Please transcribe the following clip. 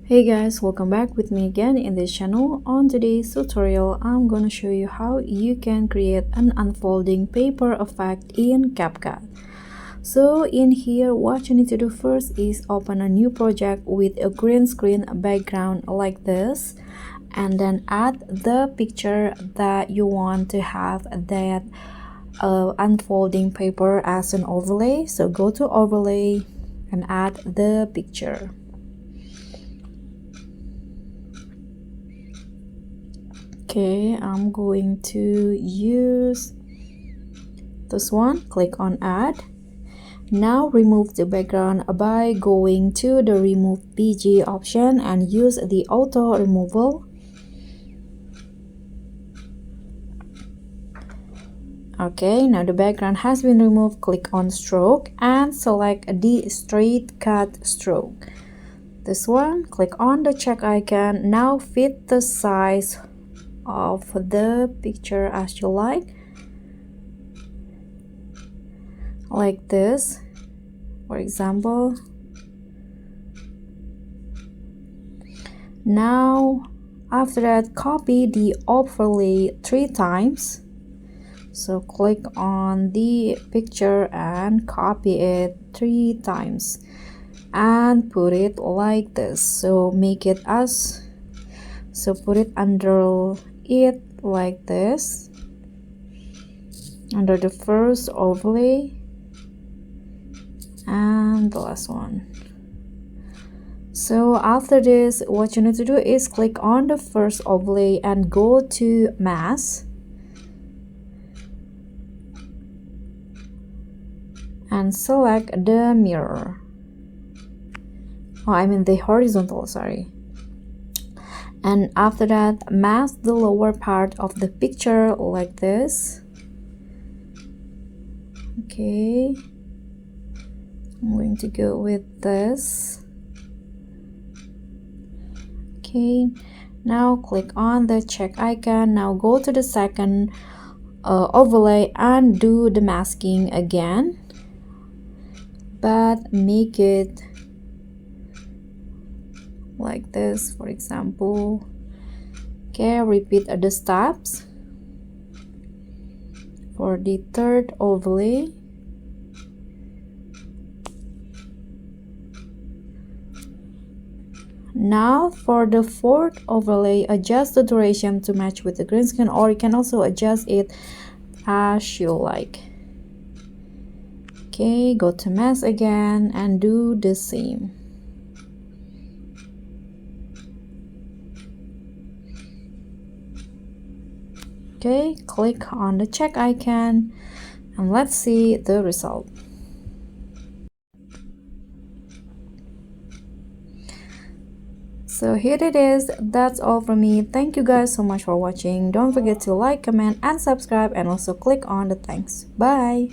Hey guys, welcome back with me again in this channel. On today's tutorial, I'm gonna show you how you can create an unfolding paper effect in CapCut. So in here, what you need to do first is open a new project with a green screen background like this, and then add the picture that you want to have that unfolding paper as an overlay. So go to overlay and add the picture. Okay, I'm going to use this one. Click on add. Now remove the background by going to the remove PG option and use the auto removal. Okay, now the background has been removed. Click on stroke and select the straight cut stroke. This one, click on the check icon. Now fit the size of the picture as you like this, for example. Now after that, copy the overlay 3 times. So click on the picture and copy it 3 times and put it like this. So make it as, so put it under it like this, under the first overlay and the last one. So after this, what you need to do is click on the first overlay and go to mask and select the mirror. Oh, I mean the horizontal, sorry. And after that, mask the lower part of the picture like this. Okay, I'm going to go with this. Okay, now click on the check icon. Now go to the second overlay and do the masking again, but make it like this, for example. Okay, repeat the steps for the third overlay. Now for the fourth overlay, adjust the duration to match with the green screen, or you can also adjust it as you like. Okay, go to mask again and do the same. Okay, click on the check icon and let's see the result. So here it is. That's all from me. Thank you guys so much for watching. Don't forget to like, comment and subscribe, and also click on the thanks. Bye.